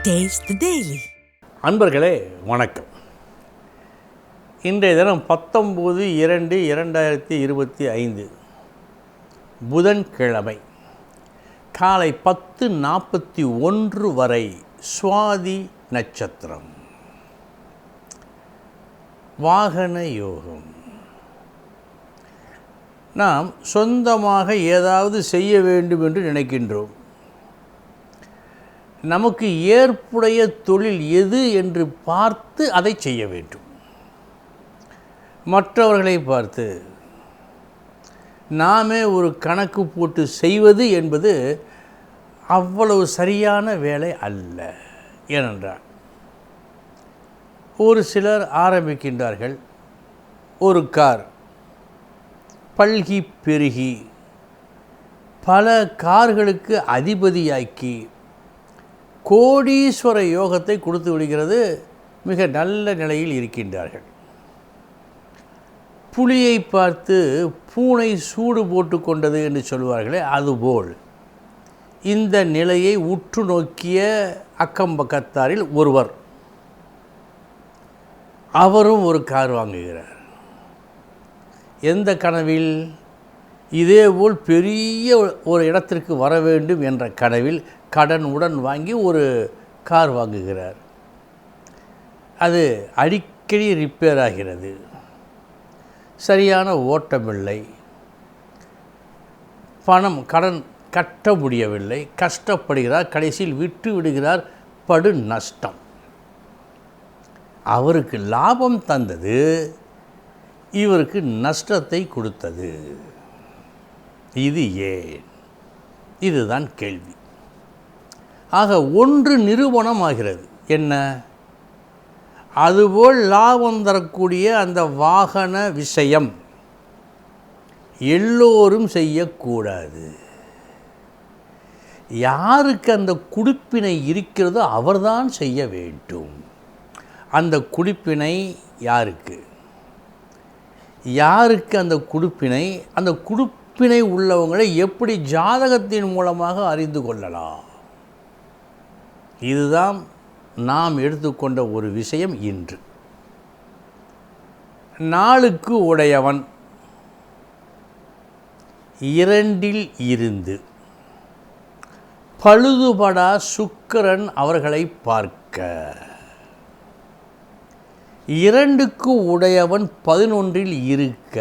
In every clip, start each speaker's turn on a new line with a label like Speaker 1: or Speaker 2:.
Speaker 1: Taste the Daily.
Speaker 2: அன்பர்களே வணக்கம். இன்றைய தினம் 19/2/2025 புதன்கிழமை காலை 10:41 வரை சுவாதி நட்சத்திரம். வாகன யோகம். நாம் சொந்தமாக ஏதாவது செய்ய வேண்டும் என்று நினைக்கின்றோம். நமக்கு ஏற்புடைய தொழில் எது என்று பார்த்து அதை செய்ய வேண்டும். மற்றவர்களை பார்த்து நாமே ஒரு கணக்கு போட்டு செய்வது என்பது அவ்வளவு சரியான வேலை அல்ல. ஏனென்றால் ஒரு சிலர் ஆரம்பிக்கின்றார்கள். ஒரு கார் பல்கி பெருகி பல கார்களுக்கு அதிபதியாக்கி கோடீஸ்வர யோகத்தை கொடுத்து விடுகிறது. மிக நல்ல நிலையில் இருக்கின்றார்கள். புலியை பார்த்து பூனை சூடு போட்டு கொண்டது என்று சொல்வார்களே, அதுபோல் இந்த நிலையை உற்று நோக்கிய அக்கம்பக்கத்தாரில் ஒருவர், அவரும் ஒரு கார் வாங்குகிறார். எந்த கனவில்? இதேபோல் பெரிய ஒரு இடத்திற்கு வர வேண்டும் என்ற கனவில் கடன் உடன் வாங்கி ஒரு கார் வாங்குகிறார். அது அடிக்கடி ரிப்பேர் ஆகிறது. சரியான ஓட்டமில்லை. பணம் கடன் கட்ட முடியவில்லை. கஷ்டப்படுகிறார். கடைசியில் விட்டு விடுகிறார். படு நஷ்டம். அவருக்கு லாபம் தந்தது, இவருக்கு நஷ்டத்தை கொடுத்தது. இது ஏன்? இதுதான் கேள்வி. ஆக ஒன்று நிரூபணம் ஆகிறது. என்ன? அதுபோல் லாபம் தரக்கூடிய அந்த வாகன விஷயம் எல்லோரும் செய்யக்கூடாது. யாருக்கு அந்த குடிப்பினை இருக்கிறதோ அவர்தான் செய்ய வேண்டும். அந்த குடிப்பினை யாருக்கு? யாருக்கு அந்த குடிப்பினை? அந்த குடிப்பினை உள்ளவங்களை எப்படி ஜாதகத்தின் மூலமாக அறிந்து கொள்ளலாம்? இதுதான் நாம் எடுத்துக்கொண்ட ஒரு விஷயம். இன்று நாளுக்கு உடையவன் 2 இருந்து பழுதுபடா சுக்கிரன் அவர்களை பார்க்க, 2க்கு உடையவன் 11 இருக்க,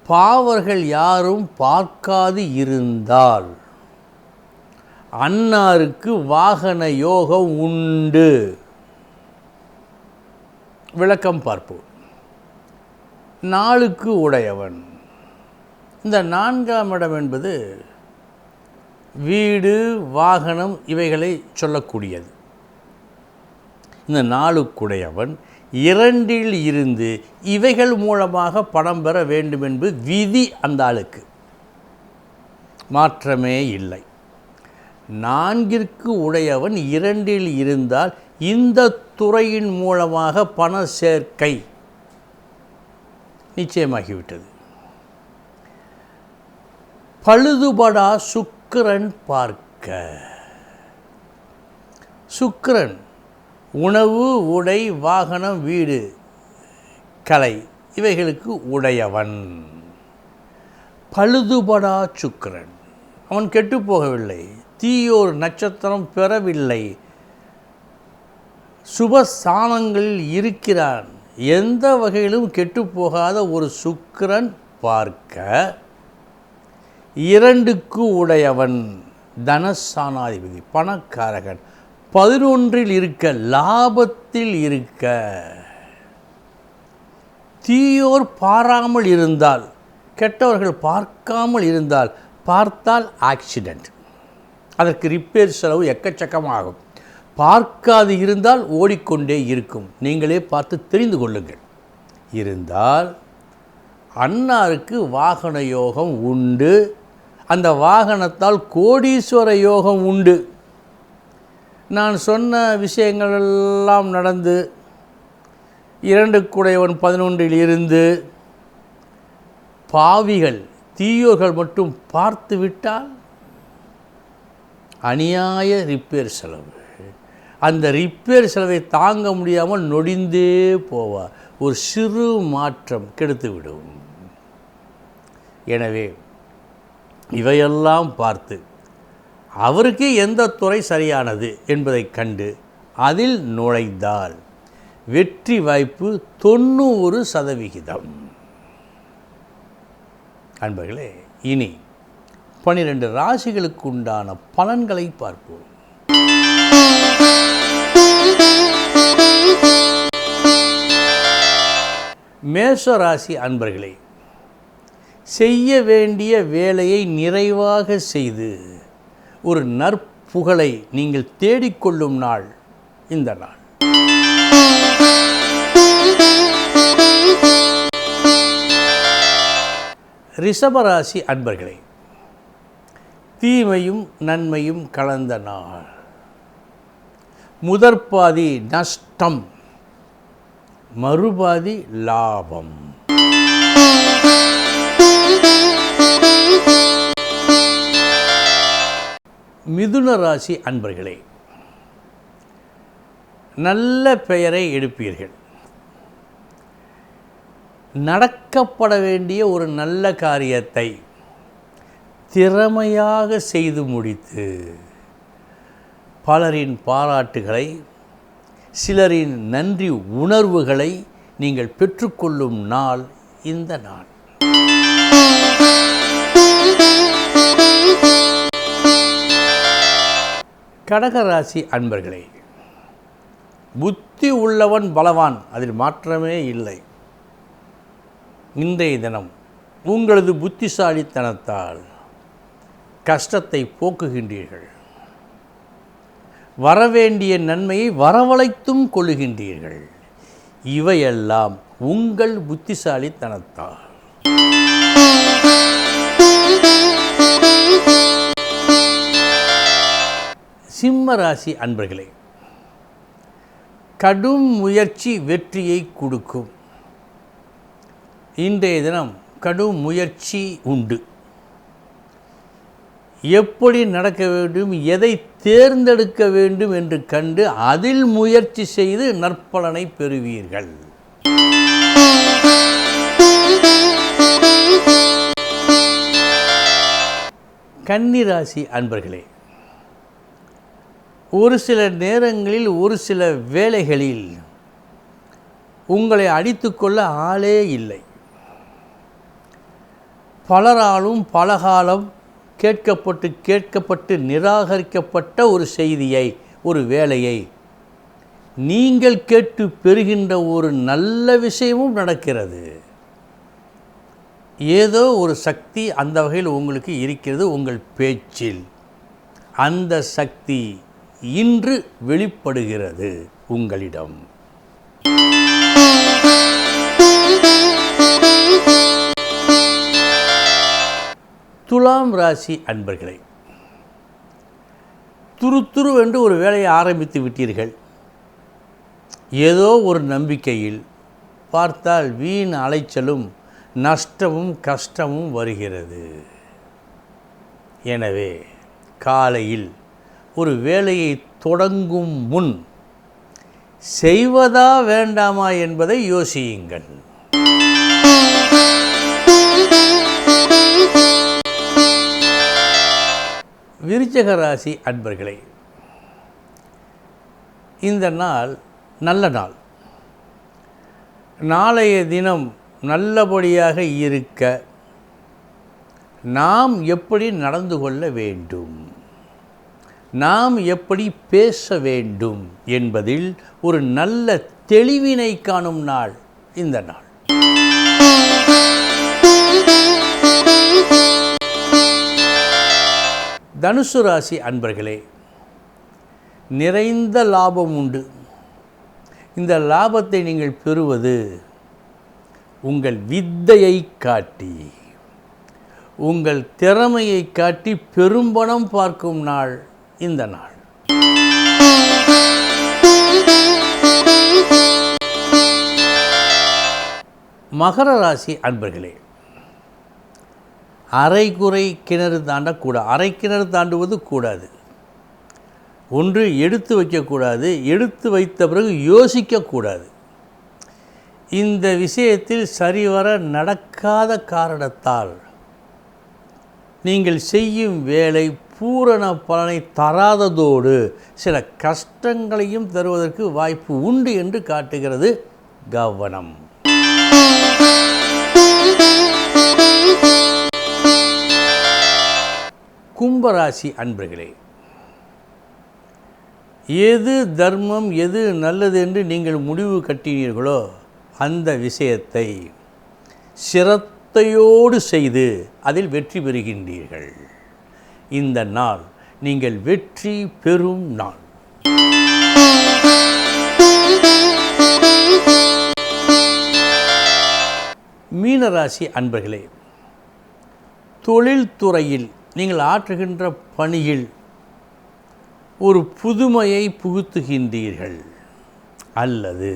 Speaker 2: பாவர்கள் யாரும் பார்க்காது இருந்தால் அன்னாருக்கு வாகன யோகம் உண்டு. விளக்கம் பார்ப்போம். நாளுக்கு உடையவன், இந்த 4ஆம் இடம் என்பது வீடு, வாகனம் இவைகளை சொல்லக்கூடியது. இந்த நாளுக்குடையவன் 2 இருந்து இவைகள் மூலமாக பணம் பெற வேண்டும் என்பது விதி. அந்த ஆளுக்கு மாற்றமே இல்லை. 4ற்கு உடையவன் 2 இருந்தால் இந்த துறையின் மூலமாக பண சேர்க்கை நிச்சயமாகிவிட்டது. பழுதுபடா சுக்கிரன் பார்க்க. சுக்கிரன் உணவு, உடை, வாகனம், வீடு, கலை இவைகளுக்கு உடையவன். பழுதுபடா சுக்கிரன். அவன் கெட்டுப்போகவில்லை. தீயோர் நட்சத்திரம் பெறவில்லை. சுபஸ்தானங்களில் இருக்கிறான். எந்த வகையிலும் கெட்டுப்போகாத ஒரு சுக்கிரன் பார்க்க, 2க்கு உடையவன் தனஸ்தானாதிபதி, பணக்காரகன், 11 இருக்க, லாபத்தில் இருக்க. தீயோர் பாராமல் இருந்தால், கெட்டவர்கள் பார்க்காமல் இருந்தால், பார்த்தால் ஆக்சிடெண்ட், அதற்கு ரிப்பேர் செலவு எக்கச்சக்கமாகும். பார்க்காது இருந்தால் ஓடிக்கொண்டே இருக்கும். நீங்களே பார்த்து தெரிந்து கொள்ளுங்கள். இருந்தால் அன்னாருக்கு வாகன யோகம் உண்டு. அந்த வாகனத்தால் கோடீஸ்வர யோகம் உண்டு. நான் சொன்ன விஷயங்கள் எல்லாம் நடந்து 2க்குடையவன் 11 இருந்து பாவிகள், தீயோர்கள் மட்டும் பார்த்து விட்டால் அநியாய ரிப்பேர் செலவு. அந்த ரிப்பேர் செலவை தாங்க முடியாமல் நொடிந்தே போவார். ஒரு சிறு மாற்றம் கெடுத்துவிடும். எனவே இவையெல்லாம் பார்த்து அவருக்கு எந்த துறை சரியானது என்பதை கண்டு அதில் நுழைந்தால் வெற்றி வாய்ப்பு 90%. அன்பர்களே, இனி 12 ராசிகளுக்கு உண்டான பலன்களை பார்ப்போம். மேஷ ராசி அன்பர்களே, செய்ய வேண்டிய வேலையை நிறைவாக செய்து ஒரு நற்புகழை நீங்கள் தேடிக்கொள்ளும் நாள் இந்த நாள். ரிஷபராசி அன்பர்களே, தீமையும் நன்மையும் கலந்த நாள். முதற்பாதி நஷ்டம், மறுபாதி லாபம். மிதுன ராசி அன்பர்களே, நல்ல பெயரை எடுப்பீர்கள். நடக்கப்பட வேண்டிய ஒரு நல்ல காரியத்தை திறமையாக செய்து முடித்து பலரின் பாராட்டுகளை, சிலரின் நன்றி உணர்வுகளை நீங்கள் பெற்றுக்கொள்ளும் நாள் இந்த நாள். கடகராசி அன்பர்களே, புத்தி உள்ளவன் பலவான், அதில் மாற்றமே இல்லை. இன்றைய தினம் உங்களது புத்திசாலித்தனத்தால் கஷ்டத்தை போக்குகின்றீர்கள். வரவேண்டிய நன்மையை வரவழைத்தும் கொள்ளுகின்றீர்கள். இவையெல்லாம் உங்கள் புத்திசாலித்தனத்தால். சிம்ம ராசி அன்பர்களே, கடும் முயற்சி வெற்றியை கொடுக்கும். இன்றைய தினம் கடும் முயற்சி உண்டு. எப்படி நடக்க வேண்டும், எதை தேர்ந்தெடுக்க வேண்டும் என்று கண்டு அதில் முயற்சி செய்து நற்பலனை பெறுவீர்கள். கன்னிராசி அன்பர்களே, ஒரு சில நேரங்களில் ஒரு சில வேளைகளில் உங்களை அடித்துக்கொள்ள ஆளே இல்லை. பலராலும் பலகாலம் கேட்கப்பட்டு நிராகரிக்கப்பட்ட ஒரு செய்தியை, ஒரு வேலையை நீங்கள் கேட்டு பெறுகின்ற ஒரு நல்ல விஷயமும் நடக்கிறது. ஏதோ ஒரு சக்தி அந்த வகையில் உங்களுக்கு இருக்கிறது. உங்கள் பேச்சில் அந்த சக்தி இன்று வெளிப்படுகிறது உங்களிடம். துலாம் ராசி அன்பர்களே, துருவென்று ஒரு வேலையை ஆரம்பித்து விட்டீர்கள். ஏதோ ஒரு நம்பிக்கையில் பார்த்தால் வீண் அலைச்சலும் நஷ்டமும் கஷ்டமும் வருகிறது. எனவே காலையில் ஒரு வேலையை தொடங்கும் முன் செய்வதா வேண்டாமா என்பதை யோசியுங்கள். விருச்சிக ராசி அன்பர்களே, இந்த நாள் நல்ல நாள். நாளைய தினம் நல்லபடியாக இருக்க நாம் எப்படி நடந்து கொள்ள வேண்டும், நாம் எப்படி பேச வேண்டும் என்பதில் ஒரு நல்ல தெளிவினை காணும் நாள் இந்த நாள். தனுசு ராசி அன்பர்களே, நிறைந்த லாபம் உண்டு. இந்த லாபத்தை நீங்கள் பெறுவது உங்கள் வித்தையை காட்டி, உங்கள் திறமையை காட்டி பெரும்பணம் பார்க்கும் நாள் இந்த நாள். மகர ராசி அன்பர்களே, அரை குறை கிணறு தாண்டக்கூடாது. அரை கிணறு தாண்டுவது கூடாது. ஒன்று எடுத்து வைக்கக்கூடாது, எடுத்து வைத்த பிறகு யோசிக்கக்கூடாது. இந்த விஷயத்தில் சரிவர நடக்காத காரணத்தால் நீங்கள் செய்யும் வேலை பூரண பலனை தராததோடு சில கஷ்டங்களையும் தருவதற்கு வாய்ப்பு உண்டு என்று காட்டுகிறது. கவனம். கும்பராசி அன்பர்களே, எது தர்மம் எது நல்லது என்று நீங்கள் முடிவு கட்டினீர்களோ அந்த விஷயத்தை சிரத்தையோடு செய்து அதில் வெற்றி பெறுகின்றீர்கள். இந்த நாள் நீங்கள் வெற்றி பெறும் நாள். மீனராசி அன்பர்களே, தொழில்துறையில் நீங்கள் ஆற்றுகின்ற பணியில் ஒரு புதுமையை புகுத்துகின்றீர்கள் அல்லது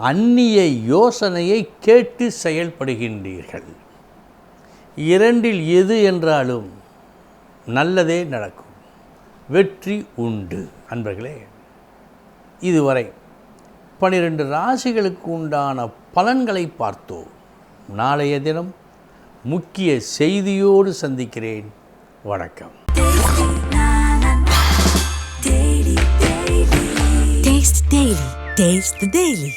Speaker 2: அந்நிய யோசனையை கேட்டு செயல்படுகின்றீர்கள். இரண்டில் எது என்றாலும் நல்லதே நடக்கும், வெற்றி உண்டு. அன்பர்களே, இதுவரை 12 ராசிகளுக்கு உண்டான பலன்களை பார்த்தோம். நாளைய தினம் முக்கிய செய்தியோடு சந்திக்கிறேன். வணக்கம்.
Speaker 1: Taste the Daily.